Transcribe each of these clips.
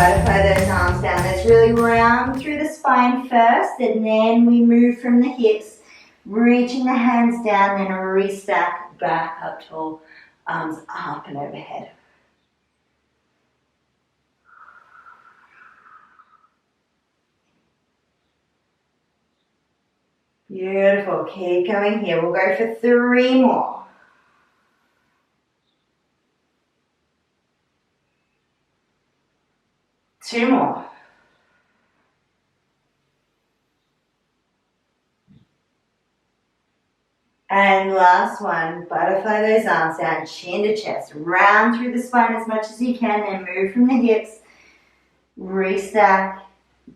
Butterfly those arms down. Let's really round through the spine first, and then we move from the hips, reaching the hands down, then restack back up tall, arms up and overhead. Beautiful. Keep going here. We'll go for 3 more. Two more. And last one, butterfly those arms down, chin to chest. Round through the spine as much as you can, and move from the hips. Restack,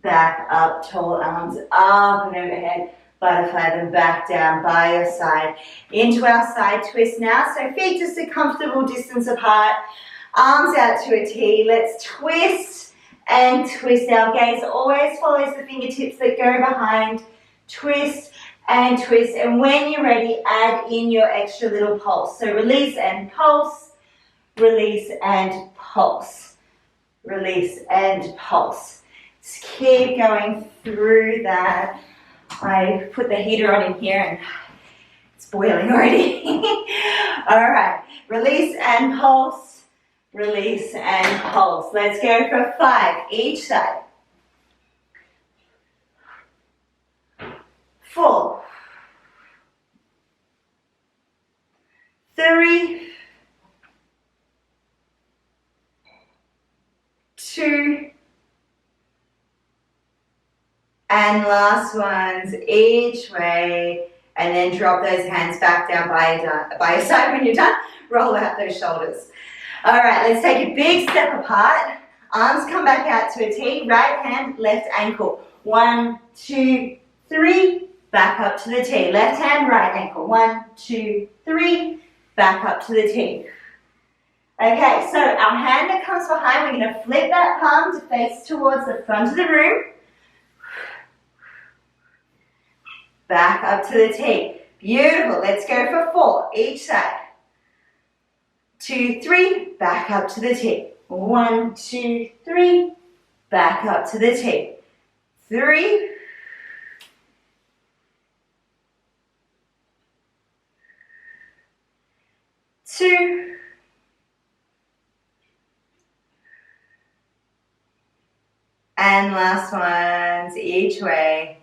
back up, tall, arms up and overhead. Butterfly them back down by your side. Into our side twist now. So feet just a comfortable distance apart. Arms out to a T. Let's twist and twist. Our gaze always follows the fingertips that go behind. Twist and twist. And when you're ready, add in your extra little pulse. So release and pulse. Release and pulse. Release and pulse. Just keep going through that. I put the heater on in here and it's boiling already. All right, release and pulse, release and pulse. Let's go for 5 each side. 4, 3, 2, and last ones each way, and then drop those hands back down by your side. When you're done, roll out those shoulders. All right, let's take a big step apart. Arms come back out to a T. Right hand, left ankle. 1, 2, 3. Back up to the T. Left hand, right ankle. 1, 2, 3. Back up to the T. Okay, so our hand that comes behind, we're going to flip that palm to face towards the front of the room. Back up to the T. Beautiful. Let's go for 4 each side. 2, 3. Back up to the T. 1, 2, 3. Back up to the T. 3. 2. And last ones each way.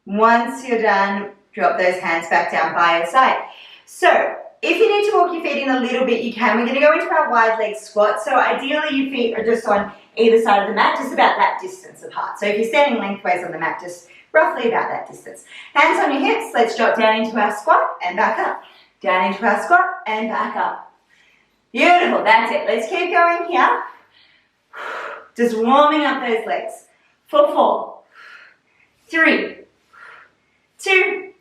Once you're done, drop those hands back down by your side. So, if you need to walk your feet in a little bit, you can. We're going to go into our wide leg squat. So ideally your feet are just on either side of the mat, just about that distance apart. So if you're standing lengthways on the mat, just roughly about that distance. Hands on your hips, let's drop down into our squat and back up. Down into our squat and back up. Beautiful, that's it. Let's keep going here. Just warming up those legs. For 4, 3, 2,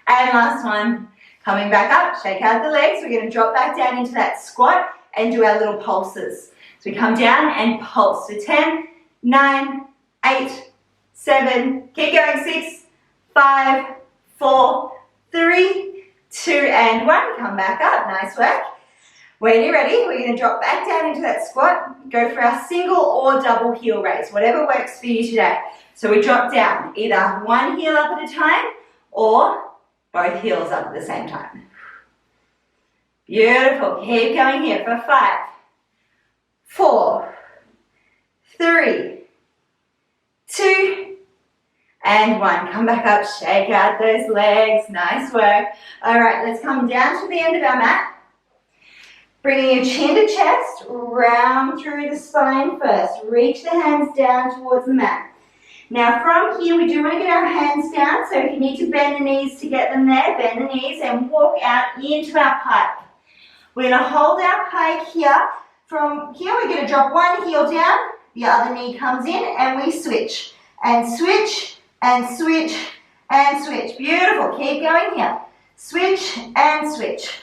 and last one. Coming back up, shake out the legs. We're going to drop back down into that squat and do our little pulses. So we come down and pulse. So 10, 9, 8, 7, keep going, 6, 5, 4, 3, 2, and 1. Come back up, nice work. When you're ready, we're going to drop back down into that squat. Go for our single or double heel raise, whatever works for you today. So we drop down, either one heel up at a time or both heels up at the same time. Beautiful. Keep going here for 5, 4, 3, 2, and 1. Come back up, shake out those legs. Nice work. All right, let's come down to the end of our mat. Bringing your chin to chest, round through the spine first. Reach the hands down towards the mat. Now from here, we do want to get our hands down, so if you need to bend the knees to get them there, bend the knees and walk out into our pike. We're going to hold our pike here. From here, we're going to drop one heel down, the other knee comes in, and we switch. And switch, and switch, and switch. Beautiful. Keep going here. Switch and switch.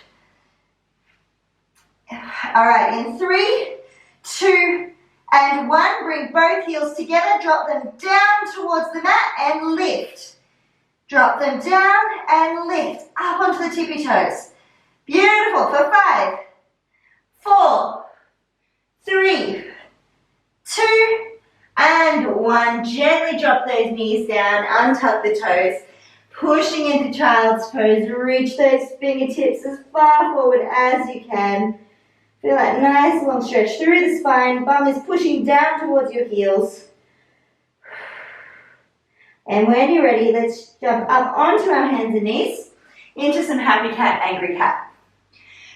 All right, in 3, 2, and 1, bring both heels together, drop them down towards the mat and lift. Drop them down and lift up onto the tippy toes. Beautiful. For 5, 4, 3, 2, and 1. Gently drop those knees down, untuck the toes, pushing into child's pose. Reach those fingertips as far forward as you can. Feel that nice long stretch through the spine. Bum is pushing down towards your heels. And when you're ready, let's jump up onto our hands and knees into some happy cat, angry cat.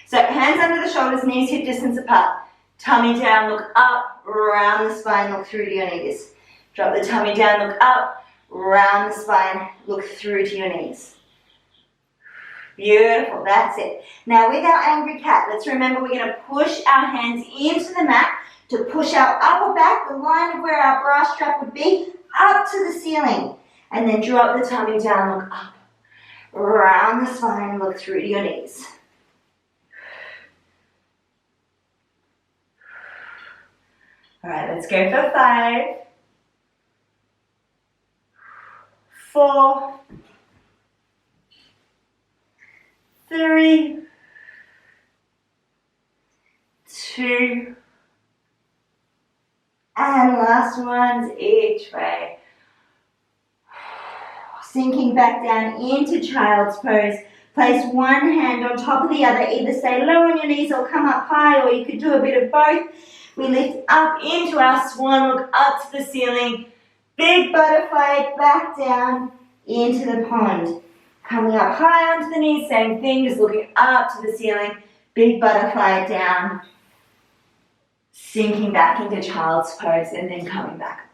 So hands under the shoulders, knees hip distance apart. Tummy down, look up, round the spine, look through to your knees. Drop the tummy down, look up, round the spine, look through to your knees. Beautiful, that's it. Now with our angry cat, let's remember we're going to push our hands into the mat to push our upper back, the line of where our bra strap would be, up to the ceiling. And then drop the tummy down, look up, round the spine, look through to your knees. All right, let's go for 5, 4, 3, 2, and last ones each way. Sinking back down into child's pose. Place one hand on top of the other. Either stay low on your knees or come up high, or you could do a bit of both. We lift up into our swan, look up to the ceiling. Big butterfly back down into the pond. Coming up high onto the knees, same thing, just looking up to the ceiling. Big butterfly down. Sinking back into child's pose and then coming back.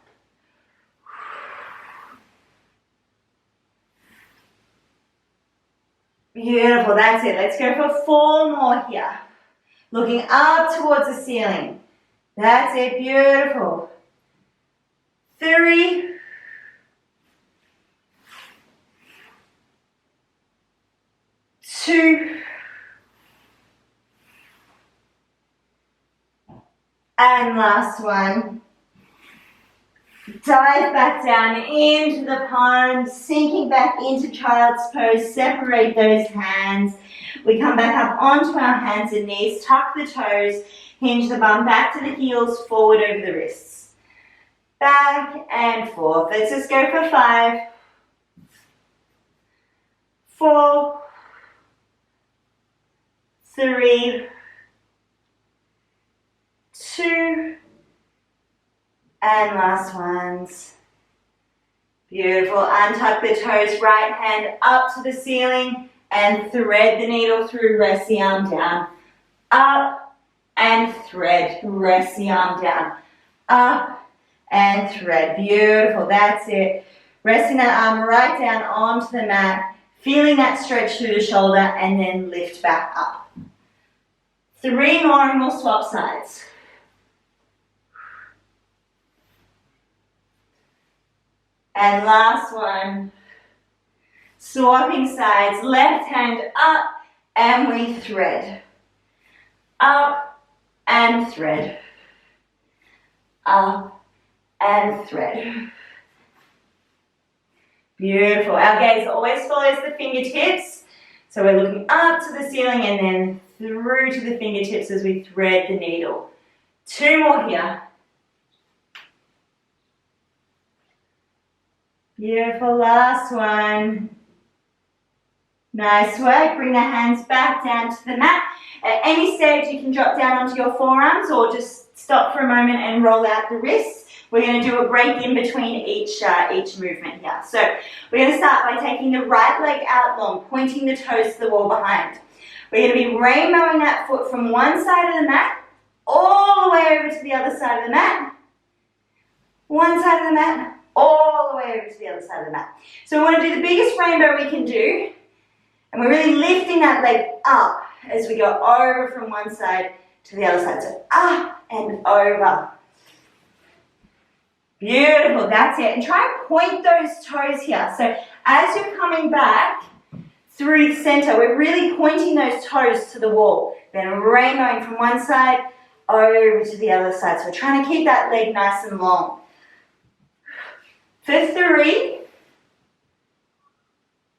Beautiful, that's it. Let's go for 4 more here. Looking up towards the ceiling. That's it, beautiful. 3, 2, and last one. Dive back down into the pond, sinking back into child's pose. Separate those hands. We come back up onto our hands and knees, tuck the toes, hinge the bum back to the heels, forward over the wrists. Back and forth. Let's just go for 5, 4, 3, 2, and last ones. Beautiful. Untuck the toes, right hand up to the ceiling and thread the needle through. Rest the arm down. Up and thread. Rest the arm down. Up and thread. Beautiful. That's it. Resting that arm right down onto the mat. Feeling that stretch through the shoulder and then lift back up. 3 more and we'll swap sides. And last one, swapping sides, left hand up and we thread. Up and thread. Up and thread. Beautiful. Our gaze always follows the fingertips. So we're looking up to the ceiling and then through to the fingertips as we thread the needle. 2 more here. Beautiful, last one. Nice work. Bring the hands back down to the mat. At any stage you can drop down onto your forearms or just stop for a moment and roll out the wrists. We're going to do a break in between each movement here. So we're going to start by taking the right leg out long, pointing the toes to the wall behind. We're going to be rainbowing that foot from one side of the mat all the way over to the other side of the mat. One side of the mat, all the way over to the other side of the mat. So we want to do the biggest rainbow we can do. And we're really lifting that leg up as we go over from one side to the other side. So up and over. Beautiful, that's it. And try and point those toes here. So as you're coming back through the center, we're really pointing those toes to the wall. Then rainbowing from one side over to the other side. So we're trying to keep that leg nice and long. For 3.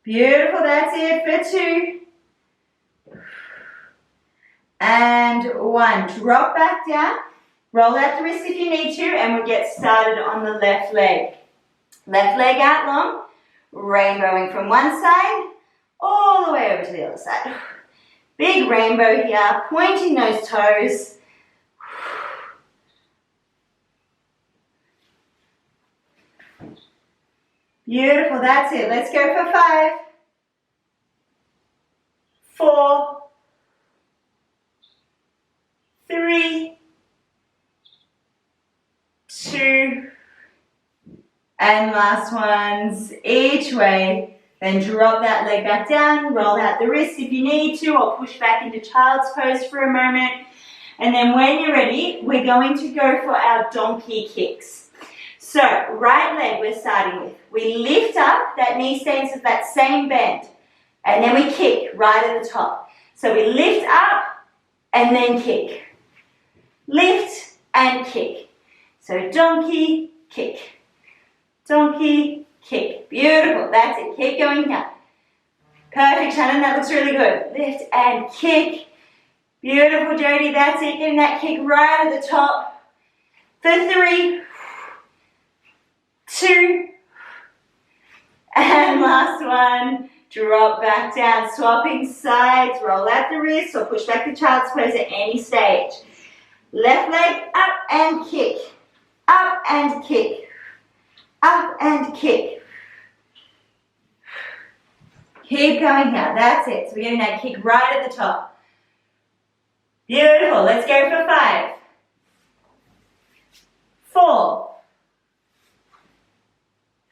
Beautiful, that's it. For 2. And 1. Drop back down. Roll out the wrist if you need to, and we'll get started on the left leg. Left leg out long, rainbowing from one side, all the way over to the other side. Big rainbow here, pointing those toes. Beautiful, that's it. Let's go for 5, 4, 3, 2, and last ones each way. Then drop that leg back down, roll out the wrist if you need to, or push back into child's pose for a moment. And then when you're ready, we're going to go for our donkey kicks. So, right leg we're starting with. We lift up, that knee stays at that same bend. And then we kick right at the top. So we lift up and then kick. Lift and kick. So donkey, kick. Donkey, kick. Beautiful. That's it. Keep going here. Perfect, Shannon. That looks really good. Lift and kick. Beautiful, Jody. That's it. Getting that kick right at the top. For 3, 2, and last one. Drop back down. Swapping sides. Roll out the wrist or push back to child's pose at any stage. Left leg up and kick. Up and kick. Up and kick. Keep going here. That's it. So we're getting that kick right at the top. Beautiful. Let's go for 5, 4,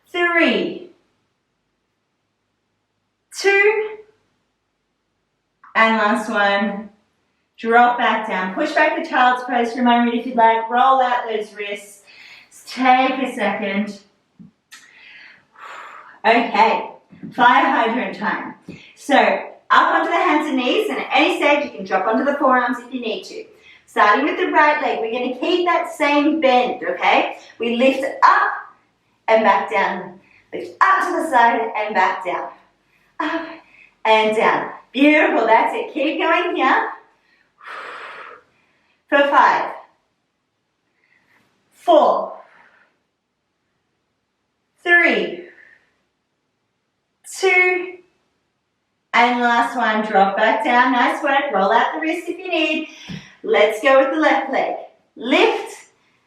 3, 2, and last one. Drop back down. Push back to child's pose for a moment if you'd like. Roll out those wrists. Take a second. Okay, fire hydrant time. So, up onto the hands and knees, and at any stage you can drop onto the forearms if you need to. Starting with the right leg, we're going to keep that same bend, okay? We lift up and back down. Lift up to the side and back down. Up and down. Beautiful, that's it. Keep going here. For 5, 4, 3, 2, and last one. Drop back down. Nice work. Roll out the wrist if you need. Let's go with the left leg. Lift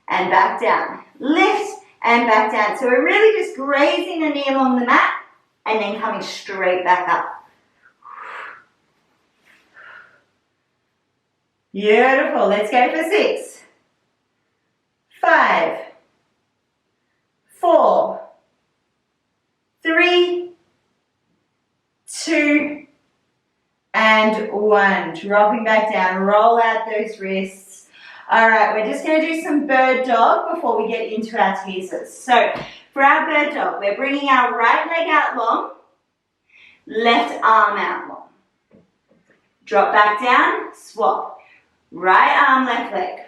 and back down. Lift and back down. So we're really just grazing the knee along the mat and then coming straight back up. Beautiful. Let's go for 6, 5, 4, 3, 2, and 1. Dropping back down. Roll out those wrists. All right, we're just going to do some bird dog before we get into our teasers. So for our bird dog, we're bringing our right leg out long, left arm out long. Drop back down, swap. Right arm, left leg.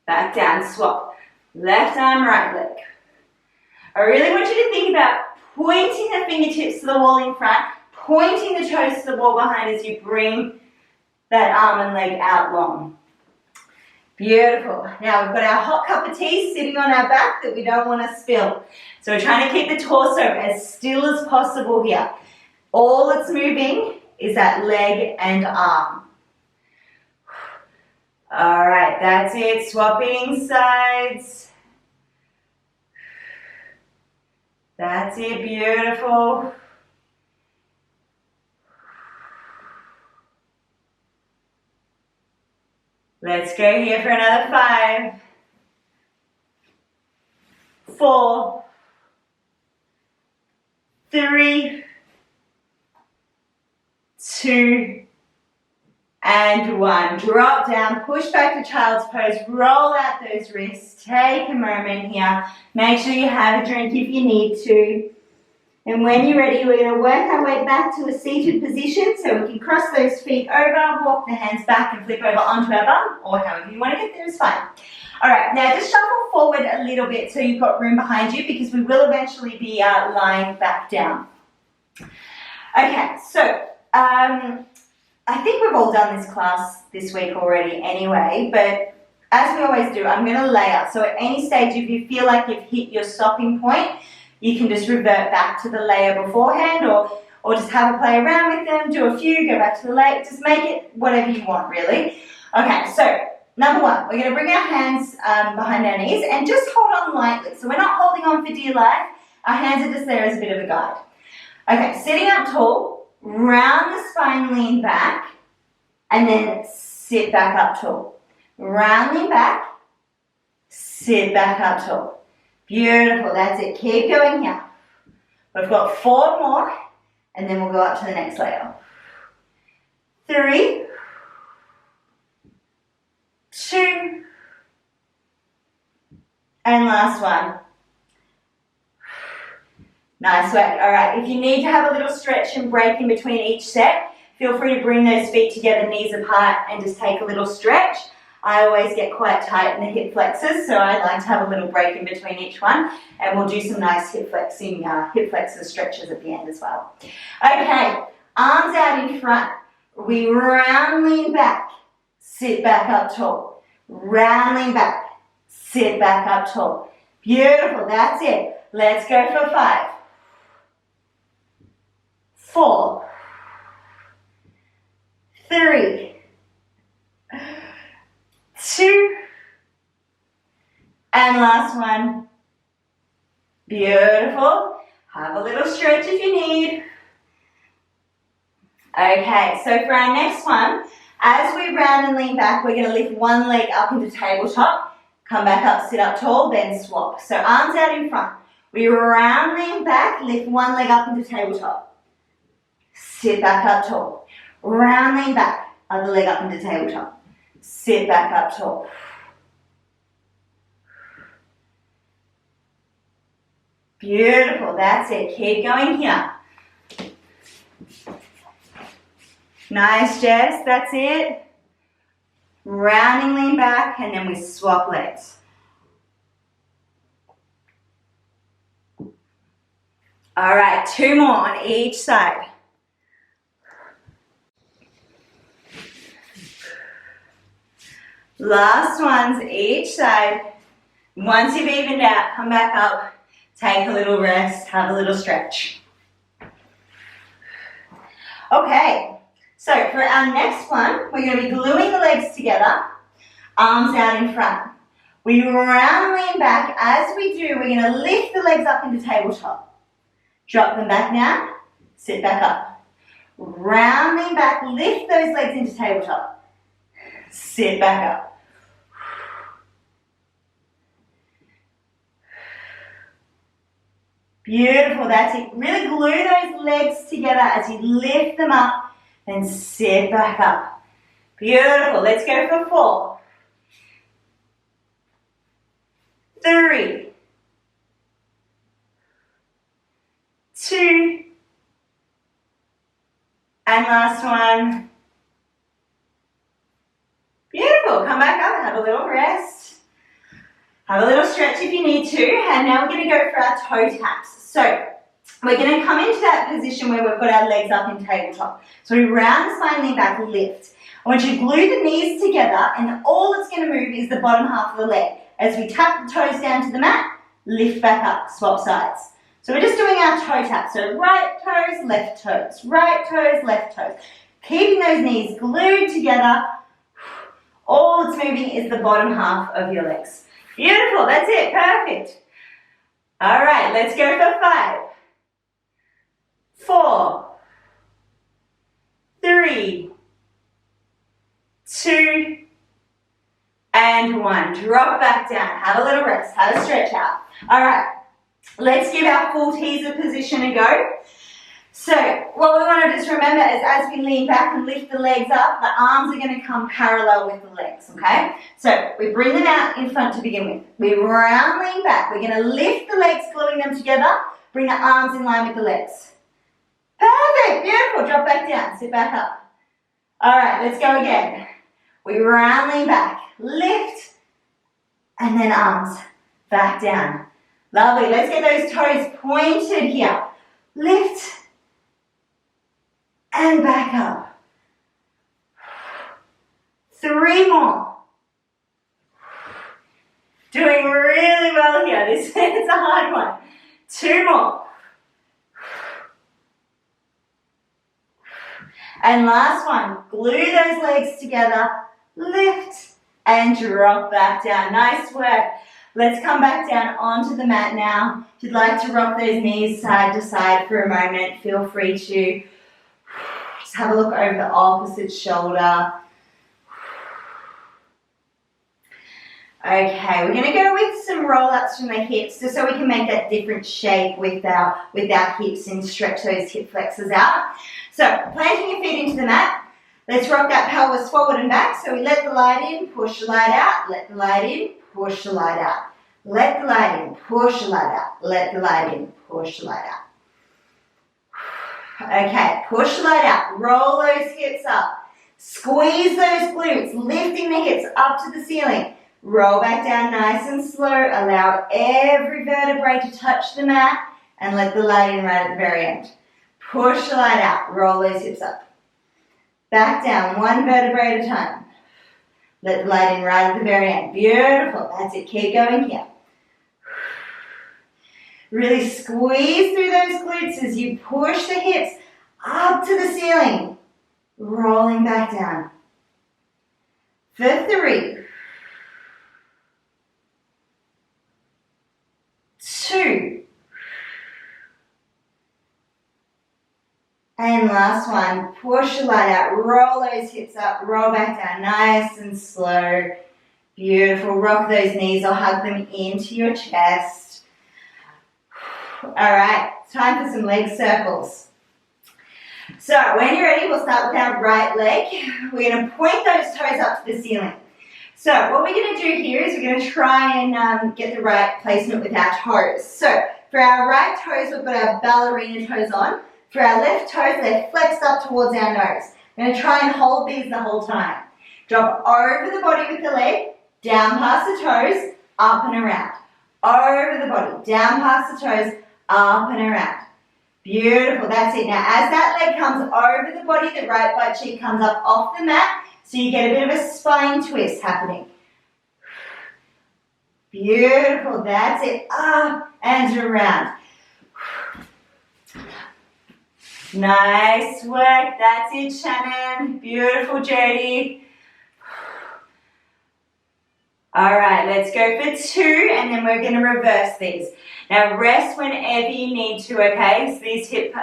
Back down, swap. Left arm, right leg. I really want you to think about pointing the fingertips to the wall in front, pointing the toes to the wall behind as you bring that arm and leg out long. Beautiful. Now we've got our hot cup of tea sitting on our back that we don't want to spill. So we're trying to keep the torso as still as possible here. All that's moving is that leg and arm. All right, that's it. Swapping sides. That's it. Beautiful. Let's go here for another 5, 4, 3, 2, and 1. Drop down, push back to child's pose, roll out those wrists, take a moment here. Make sure you have a drink if you need to. And when you're ready, we're going to work our way back to a seated position so we can cross those feet over, walk the hands back and flip over onto our bum, or however you want to get there is fine. All right, now just shuffle forward a little bit so you've got room behind you because we will eventually be lying back down. Okay, so I think we've all done this class this week already anyway, but as we always do, I'm going to layer. So at any stage, if you feel like you've hit your stopping point, you can just revert back to the layer beforehand, or just have a play around with them, do a few, go back to the layer, just make it whatever you want, really. Okay, so number one, we're going to bring our hands behind our knees and just hold on lightly. So we're not holding on for dear life, our hands are just there as a bit of a guide. Okay, sitting up tall, round the spine, lean back, and then sit back up tall. Round, lean back, sit back up tall. Beautiful, that's it. Keep going here. We've got 4 more, and then we'll go up to the next layer. 3, 2, and last one. Nice work. All right, if you need to have a little stretch and break in between each set, feel free to bring those feet together, knees apart, and just take a little stretch. I always get quite tight in the hip flexors, so I like to have a little break in between each one, and we'll do some nice hip flexor stretches at the end as well. Okay, arms out in front. We round, lean back, sit back up tall. Round, lean back, sit back up tall. Beautiful, that's it. Let's go for 5, 4, 3, 2, and last one. Beautiful. Have a little stretch if you need. Okay, so for our next one, as we round and lean back, we're going to lift one leg up into tabletop, come back up, sit up tall, then swap. So arms out in front. We round, lean back, lift one leg up into tabletop. Sit back up tall. Round, lean back, other leg up into tabletop. Sit back up tall. Beautiful, that's it. Keep going here. Nice, Jess, that's it. Rounding, lean back, and then we swap legs. All right, 2 more on each side. Last ones each side. Once you've evened out, come back up, take a little rest, have a little stretch. Okay, so for our next one, we're going to be gluing the legs together, arms out in front. We round, lean back. As we do, we're going to lift the legs up into tabletop. Drop them back now, sit back up. Round, lean back, lift those legs into tabletop. Sit back up. Beautiful, that's it. Really glue those legs together as you lift them up and sit back up. Beautiful, let's go for 4, 3, 2, and last one. Beautiful, come back up, have a little rest. Have a little stretch if you need to, and now we're going to go for our toe taps. So we're going to come into that position where we've got our legs up in tabletop. So we round the spine, lean back, lift. I want you to glue the knees together, and all that's going to move is the bottom half of the leg. As we tap the toes down to the mat, lift back up, swap sides. So we're just doing our toe tap. So right toes, left toes, right toes, left toes. Keeping those knees glued together. All that's moving is the bottom half of your legs. Beautiful, that's it, perfect. All right, let's go for 5, 4, 3, 2, and 1. Drop back down, have a little rest, have a stretch out. All right, let's give our full teaser position a go. So what we want to just remember is as we lean back and lift the legs up, the arms are going to come parallel with the legs, okay? So we bring them out in front to begin with. We round, lean back. We're going to lift the legs, gluing them together. Bring the arms in line with the legs. Perfect, beautiful. Drop back down, sit back up. All right, let's go again. We round, lean back, lift, and then arms back down. Lovely, let's get those toes pointed here. Lift, and back up. 3 more. Doing really well here. This is a hard one. 2 more. And last one, glue those legs together, lift and drop back down. Nice work. Let's come back down onto the mat now. If you'd like to rock those knees side to side for a moment, feel free to. Just have a look over the opposite shoulder. Okay, we're going to go with some roll-ups from the hips just so we can make that different shape with our hips and stretch those hip flexors out. So, planting your feet into the mat. Let's rock that pelvis forward and back. So we let the light in, push the light out, let the light in, push the light out. Let the light in, push the light out, let the light in, push the light out. Okay, push the light out, roll those hips up. Squeeze those glutes, lifting the hips up to the ceiling. Roll back down nice and slow. Allow every vertebrae to touch the mat and let the light in right at the very end. Push the light out. Roll those hips up. Back down, one vertebrae at a time. Let the light in right at the very end. Beautiful. That's it. Keep going here. Really squeeze through those glutes as you push the hips up to the ceiling. Rolling back down. For 3. 2. And last one, push the light out, roll those hips up, roll back down, nice and slow. Beautiful, rock those knees or hug them into your chest. All right, time for some leg circles. So when you're ready, we'll start with our right leg. We're going to point those toes up to the ceiling. So what we're going to do here is we're going to try and get the right placement with our toes. So for our right toes, we've got our ballerina toes on. For our left toes, they're flexed up towards our nose. We're going to try and hold these the whole time. Drop over the body with the leg, down past the toes, up and around. Over the body, down past the toes, up and around. Beautiful, that's it. Now as that leg comes over the body, the right butt cheek comes up off the mat, so you get a bit of a spine twist happening. Beautiful, that's it. Up and around. Nice work, that's it, Shannon. Beautiful, Jody. All right, let's go for 2, and then we're going to reverse these. Now, rest whenever you need to, okay? So these hip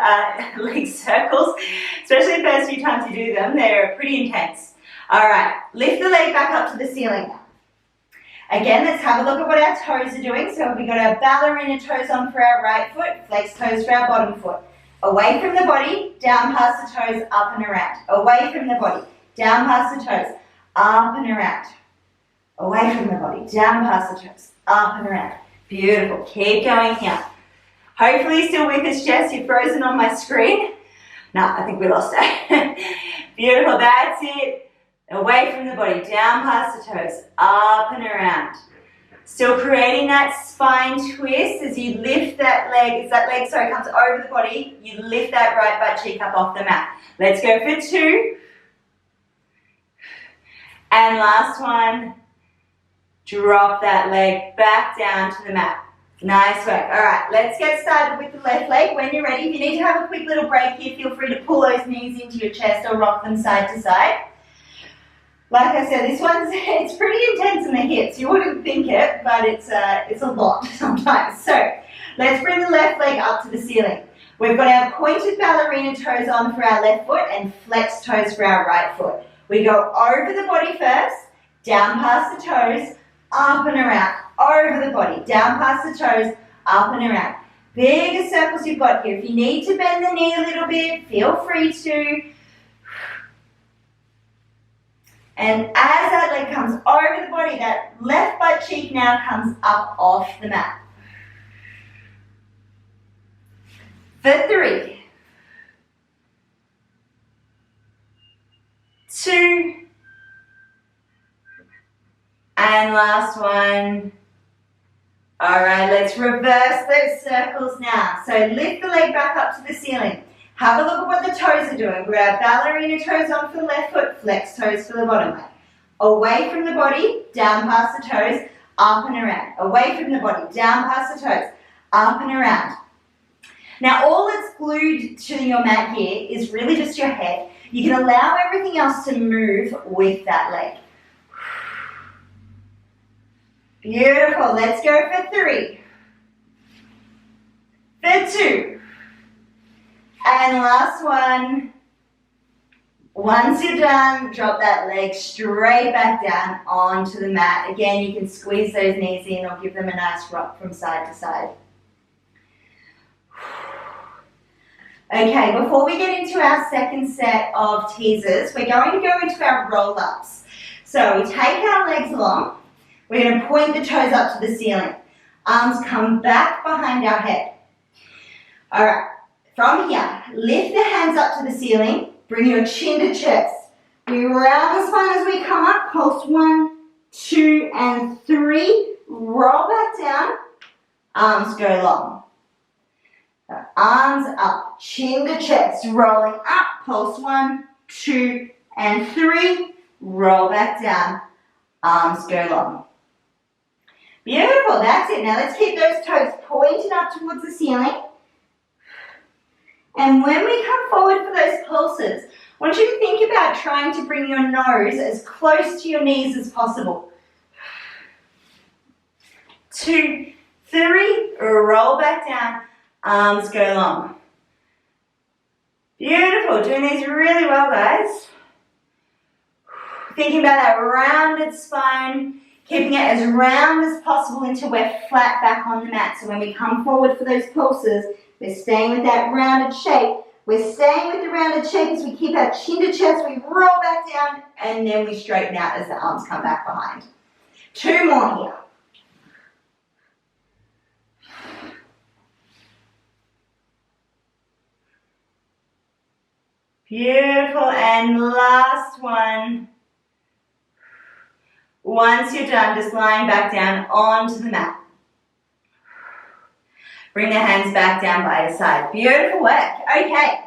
leg circles, especially the first few times you do them, they're pretty intense. All right, lift the leg back up to the ceiling now. Again, let's have a look at what our toes are doing. So we've got our ballerina toes on for our right foot, flex toes for our bottom foot. Away from the body, down past the toes, up and around. Away from the body, down past the toes, up and around. Away from the body, down past the toes, up and around. Beautiful. Keep going here. Hopefully you're still with us, Jess. You're frozen on my screen. No, I think we lost it. Beautiful. That's it. Away from the body, down past the toes, up and around. Still creating that spine twist as you lift that leg. As that leg, comes over the body, you lift that right butt cheek up off the mat. Let's go for 2. And last one. Drop that leg back down to the mat. Nice work. All right, let's get started with the left leg. When you're ready, if you need to have a quick little break here, feel free to pull those knees into your chest or rock them side to side. Like I said, it's pretty intense in the hips. You wouldn't think it, but it's a lot sometimes. So let's bring the left leg up to the ceiling. We've got our pointed ballerina toes on for our left foot and flex toes for our right foot. We go over the body first, down past the toes, up and around. Over the body, down past the toes, up and around. Bigger circles you've got here. If you need to bend the knee a little bit, feel free to. And as that leg comes over the body, that left butt cheek now comes up off the mat. For 3, 2, and last one. All right, let's reverse those circles now. So lift the leg back up to the ceiling. Have a look at what the toes are doing. We've got our ballerina toes on for the left foot, flex toes for the bottom leg. Away from the body, down past the toes, up and around, away from the body, down past the toes, up and around. Now all that's glued to your mat here is really just your head. You can allow everything else to move with that leg. Beautiful, let's go for 3, for 2, and last one. Once you're done, drop that leg straight back down onto the mat. Again, you can squeeze those knees in or give them a nice rock from side to side. Okay, before we get into our second set of teasers, we're going to go into our roll-ups. So we take our legs along, we're going to point the toes up to the ceiling. Arms come back behind our head. All right, from here, lift the hands up to the ceiling. Bring your chin to chest. We round the spine as we come up. Pulse 1, 2, and 3. Roll back down. Arms go long. So arms up. Chin to chest. Rolling up. Pulse 1, 2, and 3. Roll back down. Arms go long. Beautiful. That's it. Now let's keep those toes pointed up towards the ceiling. And when we come forward for those pulses, I want you to think about trying to bring your nose as close to your knees as possible. 2, 3, roll back down, arms go long. Beautiful, doing these really well, guys. Thinking about that rounded spine, keeping it as round as possible until we're flat back on the mat. So when we come forward for those pulses, we're staying with that rounded shape. We're staying with the rounded shape as we keep our chin to chest. We roll back down and then we straighten out as the arms come back behind. 2 more here. Beautiful. And last one. Once you're done, just lying back down onto the mat. Bring the hands back down by your side. Beautiful work. Okay,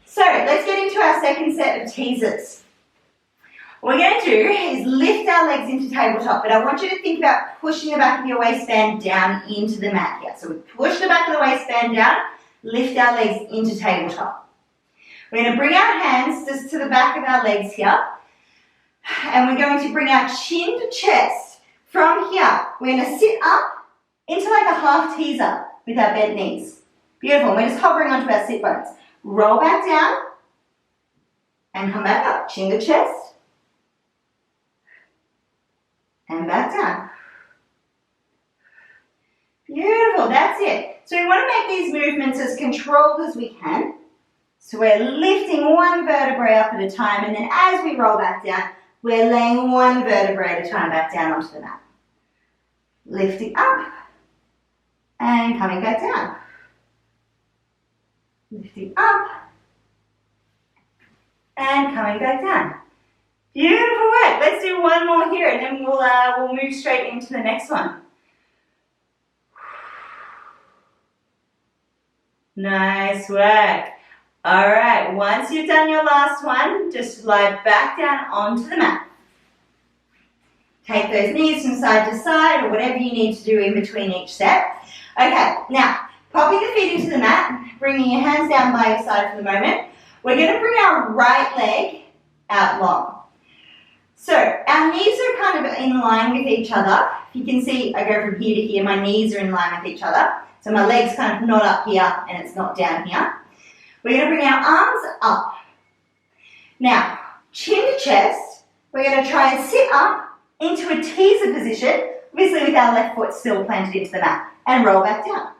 so let's get into our second set of teasers. What we're going to do is lift our legs into tabletop, but I want you to think about pushing the back of your waistband down into the mat here. So we push the back of the waistband down, lift our legs into tabletop. We're going to bring our hands just to the back of our legs here, and we're going to bring our chin to chest. From here, we're going to sit up into like a half teaser with our bent knees. Beautiful. We're just hovering onto our sit bones. Roll back down and come back up. Chin to chest and back down. Beautiful. That's it. So we want to make these movements as controlled as we can. So we're lifting one vertebrae up at a time, and then as we roll back down, we're laying one vertebrae at a time back down onto the mat. Lifting up and coming back down. Lifting up and coming back down. Beautiful work. Let's do one more here and then we'll move straight into the next one. Nice work. All right, once you've done your last one, just lie back down onto the mat. Take those knees from side to side or whatever you need to do in between each set. Okay, now, popping the feet into the mat, bringing your hands down by your side for the moment. We're going to bring our right leg out long. So, our knees are kind of in line with each other. If you can see, I go from here to here, my knees are in line with each other. So my leg's kind of not up here and it's not down here. We're going to bring our arms up. Now, chin to chest, we're going to try and sit up into a teaser position, obviously with our left foot still planted into the mat, and roll back down.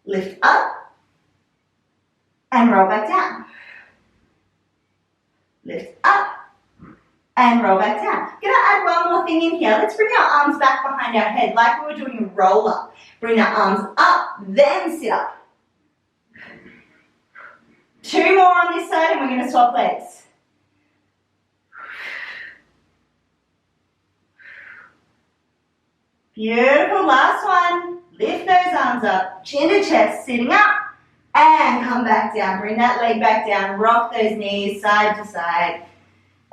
Lift up and roll back down. Lift up and roll back down. I'm going to add one more thing in here. Let's bring our arms back behind our head like we were doing a roll up. Bring our arms up, then sit up. 2 more on this side and we're going to swap legs. Beautiful, last one. Lift those arms up, chin to chest, sitting up, and come back down. Bring that leg back down, rock those knees side to side,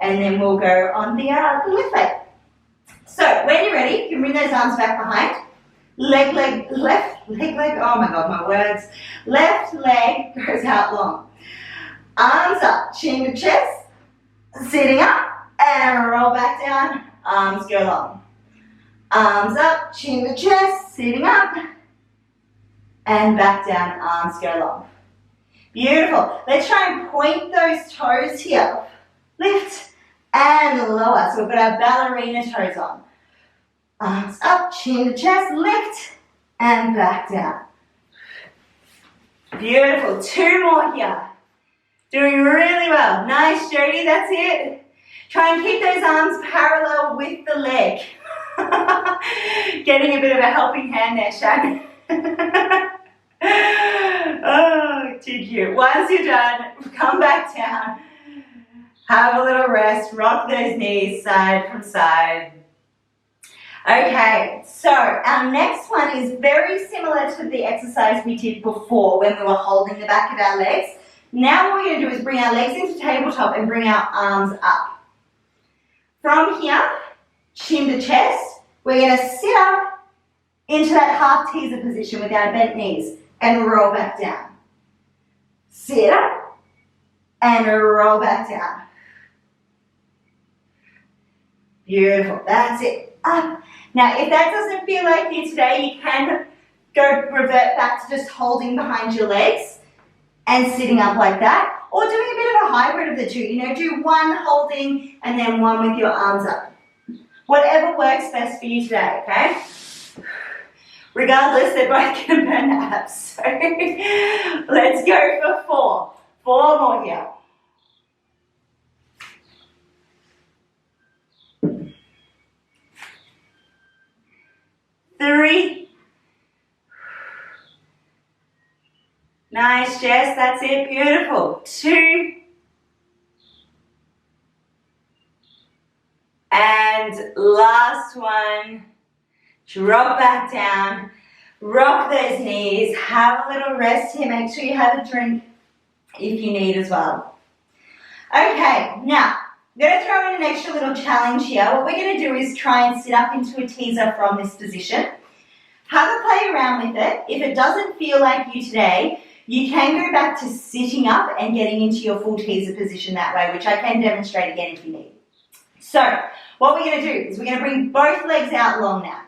and then we'll go on the left leg. So when you're ready, you can bring those arms back behind. Leg, left leg, oh my God, my words. Left leg goes out long. Arms up, chin to chest, sitting up, and roll back down, arms go long. Arms up, chin to chest, sitting up, and back down, arms go long. Beautiful. Let's try and point those toes here. Lift and lower. So we've got our ballerina toes on. Arms up, chin to chest, lift, and back down. Beautiful. 2 more here. Doing really well. Nice, Jodie, that's it. Try and keep those arms parallel with the leg. Getting a bit of a helping hand there, Shan. Oh, too cute. Once you're done, come back down. Have a little rest. Rock those knees side from side. Okay, so our next one is very similar to the exercise we did before when we were holding the back of our legs. Now what we're going to do is bring our legs into tabletop and bring our arms up. From here, chin to chest, we're going to sit up into that half teaser position with our bent knees and roll back down. Sit up and roll back down. Beautiful, that's it. Up. Now if that doesn't feel like you today, you can revert back to just holding behind your legs and sitting up like that, or doing a bit of a hybrid of the two. You know, do one holding and then one with your arms up. Whatever works best for you today, okay? Regardless, they're both going to burn the abs. So let's go for 4. 4 more here. 3. Nice, Jess, that's it, beautiful. 2. And last one. Drop back down, rock those knees, have a little rest here. Make sure you have a drink if you need as well. Okay, now I'm going to throw in an extra little challenge here. What we're going to do is try and sit up into a teaser from this position. Have a play around with it. If it doesn't feel like you today, you can go back to sitting up and getting into your full teaser position that way, which I can demonstrate again if you need. So what we're going to do is we're going to bring both legs out long now.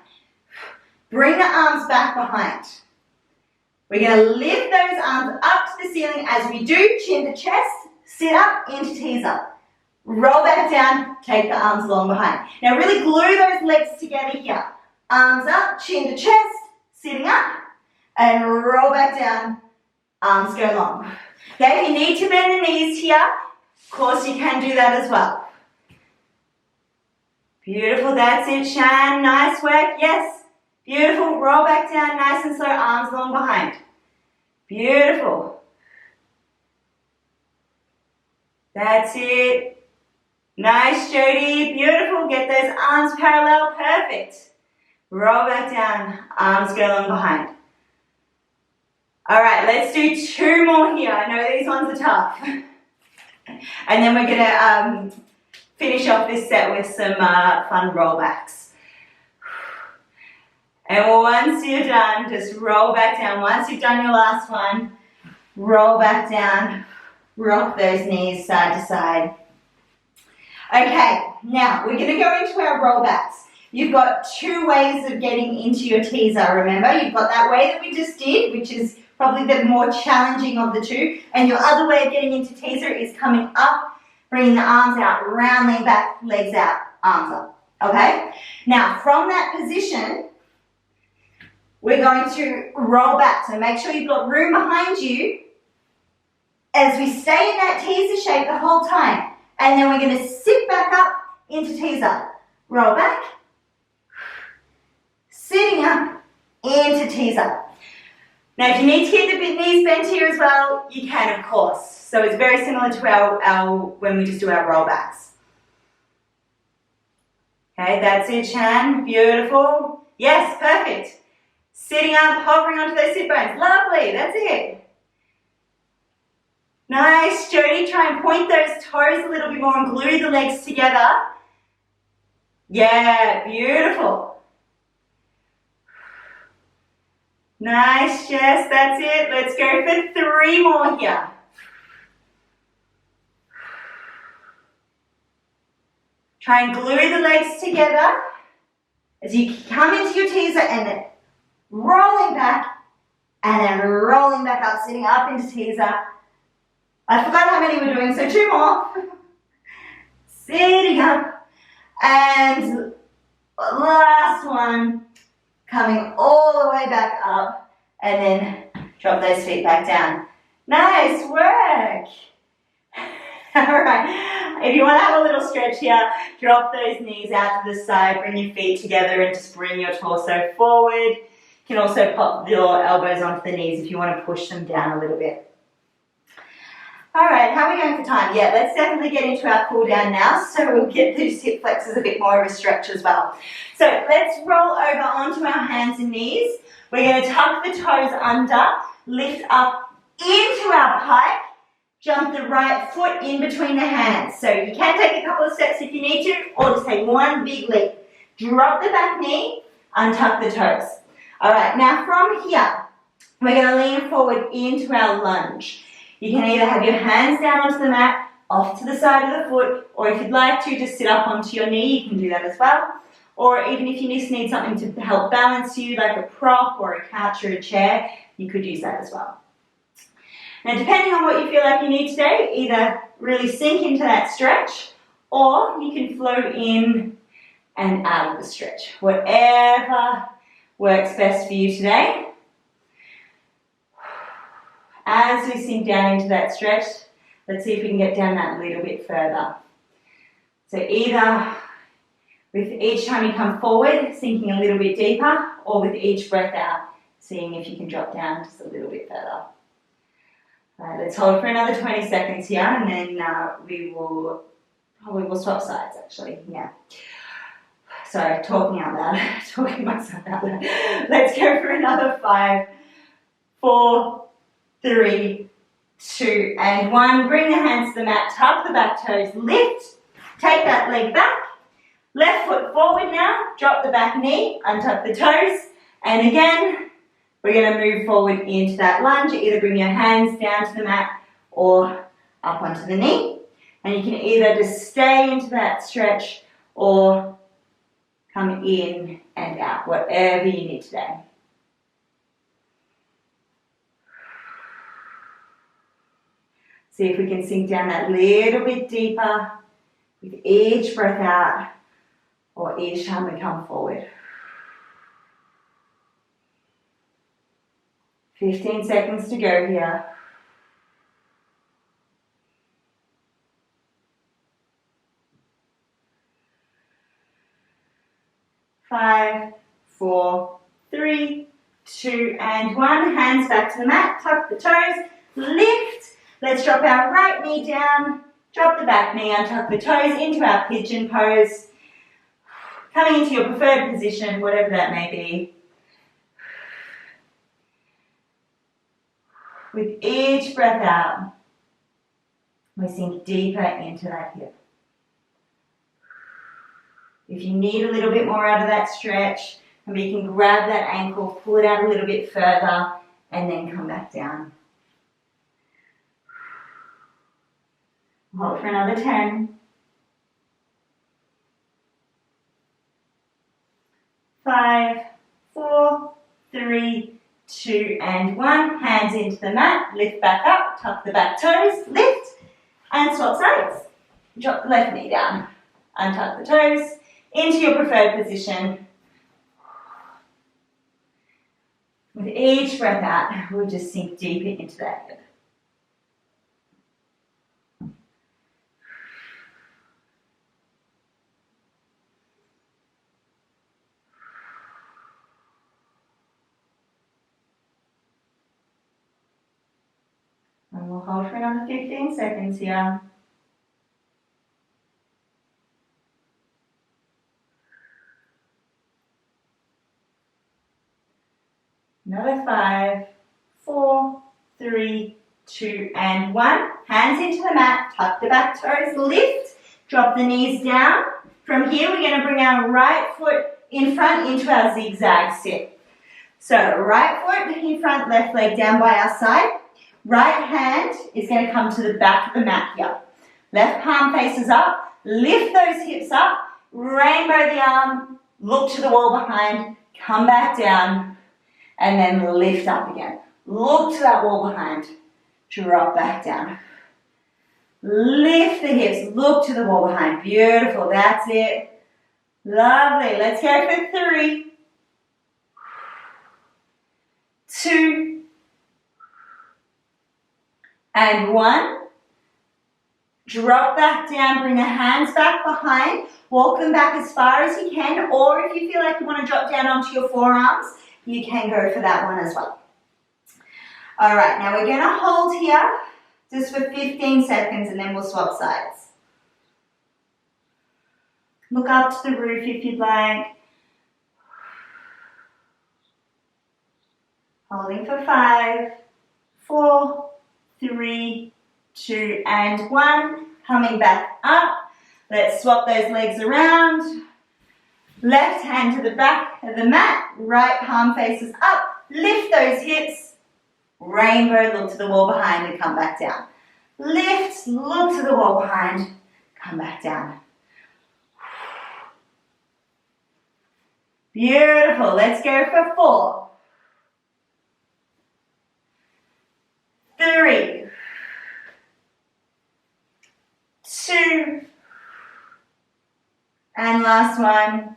Bring the arms back behind. We're going to lift those arms up to the ceiling as we do, chin to chest, sit up into teaser. Roll back down, take the arms long behind. Now really glue those legs together here. Arms up, chin to chest, sitting up, and roll back down, arms go long. Okay, if you need to bend the knees here, of course you can do that as well. Beautiful, that's it, Shan. Nice work, yes. Beautiful, roll back down nice and slow, arms long behind. Beautiful. That's it. Nice, Jodie, beautiful. Get those arms parallel, perfect. Roll back down, arms go long behind. All right, let's do 2 more here. I know these ones are tough. And then we're gonna finish off this set with some fun rollbacks. And once you're done, just roll back down. Once you've done your last one, roll back down, rock those knees side to side. Okay, now we're going to go into our rollbacks. You've got 2 ways of getting into your teaser, remember? You've got that way that we just did, which is probably the more challenging of the 2. And your other way of getting into teaser is coming up, bringing the arms out, rounding back, legs out, arms up. Okay? Now, from that position, we're going to roll back. So make sure you've got room behind you as we stay in that teaser shape the whole time. And then we're going to sit back up into teaser. Roll back. Sitting up into teaser. Now if you need to keep the knees bent here as well, you can of course. So it's very similar to our when we just do our rollbacks. Okay, that's it, Shan. Beautiful. Yes, perfect. Sitting up, hovering onto those sit bones. Lovely, that's it. Nice, Jodie. Try and point those toes a little bit more and glue the legs together. Yeah, beautiful. Nice, Jess, that's it. Let's go for 3 more here. Try and glue the legs together as you come into your teaser and then rolling back and then rolling back up, sitting up into teaser. I forgot how many we're doing, so 2 more. Sitting up and last one, coming all the way back up and then drop those feet back down. Nice work. All right, if you want to have a little stretch here, drop those knees out to the side, bring your feet together and just bring your torso forward. You can also pop your elbows onto the knees if you want to push them down a little bit. All right, how are we going for time? Yeah, let's definitely get into our cool down now, so we'll get those hip flexors a bit more of a stretch as well. So let's roll over onto our hands and knees. We're going to tuck the toes under, lift up into our pike, jump the right foot in between the hands. So you can take a couple of steps if you need to, or just take one big leap. Drop the back knee, untuck the toes. All right, now from here, we're going to lean forward into our lunge. You can either have your hands down onto the mat, off to the side of the foot, or if you'd like to, just sit up onto your knee, you can do that as well. Or even if you just need something to help balance you, like a prop or a couch or a chair, you could use that as well. Now, depending on what you feel like you need today, either really sink into that stretch, or you can flow in and out of the stretch. Whatever works best for you today. As we sink down into that stretch, let's see if we can get down that little bit further. So either with each time you come forward, sinking a little bit deeper, or with each breath out, seeing if you can drop down just a little bit further. All right, let's hold for another 20 seconds here, and then we will swap sides actually. Yeah. Sorry, talking out loud, talking myself out loud. Let's go for another 5, 4, 3, 2, and 1. Bring the hands to the mat, tuck the back toes, lift, take that leg back, left foot forward now, drop the back knee, untuck the toes, and again, we're going to move forward into that lunge. Either bring your hands down to the mat or up onto the knee, and you can either just stay into that stretch or come in and out, whatever you need today. See if we can sink down that little bit deeper with each breath out or each time we come forward. 15 seconds to go here. 5, 4, 3, 2, and 1. Hands back to the mat, tuck the toes, lift. Let's drop our right knee down, drop the back knee, untuck the toes into our pigeon pose. Coming into your preferred position, whatever that may be. With each breath out, we sink deeper into that hip. If you need a little bit more out of that stretch, maybe you can grab that ankle, pull it out a little bit further, and then come back down. Hold for another 10. 5, 4, 3, 2, and 1. Hands into the mat, lift back up, tuck the back toes, lift, and swap sides. Drop the left knee down, untuck the toes, into your preferred position. With each breath out, we'll just sink deeper into that hip. And we'll hold for another 15 seconds here. Another 5, 4, 3, 2, and 1. Hands into the mat, tuck the back toes, lift, drop the knees down, From here, we're going to bring our right foot in front into our zigzag sit. So right foot in front, left leg down by our side. Right hand is going to come to the back of the mat here. Left palm faces up. Lift those hips up. Rainbow the arm. Look to the wall behind. Come back down. And then lift up again. Look to that wall behind. Drop back down. Lift the hips. Look to the wall behind. Beautiful. That's it. Lovely. Let's go for 3, 2, and 1. Drop back down, bring the hands back behind, walk them back as far as you can, or if you feel like you want to drop down onto your forearms, you can go for that one as well. All right, now we're going to hold here just for 15 seconds and then we'll swap sides. Look up to the roof if you'd like. Holding for 5, 4, 3, 2, and 1. Coming back up. Let's swap those legs around. Left hand to the back of the mat. Right palm faces up. Lift those hips. Rainbow, look to the wall behind and come back down. Lift, look to the wall behind, come back down. Beautiful. Let's go for 4, 3, 2, and last one.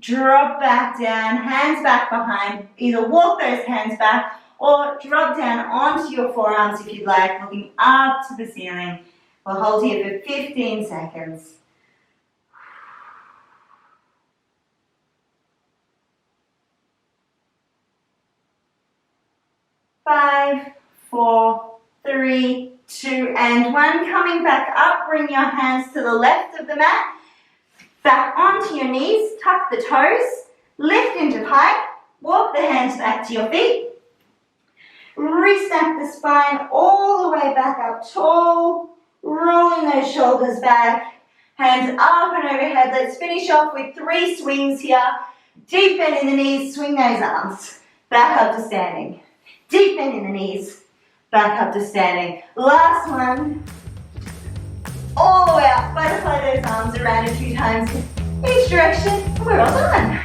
Drop back down, hands back behind. Either walk those hands back or drop down onto your forearms if you'd like, looking up to the ceiling. We'll hold here for 15 seconds. 5, 4, 3, 2, and 1. Coming back up, bring your hands to the left of the mat. Back onto your knees, tuck the toes, lift into pike, walk the hands back to your feet. Restack the spine all the way back up tall, rolling those shoulders back, hands up and overhead. Let's finish off with 3 swings here. Deep bend in the knees, swing those arms, back up to standing. Deep bend in the knees, back up to standing. Last one. All the way up, butterfly those arms around a few times each direction. We're all done.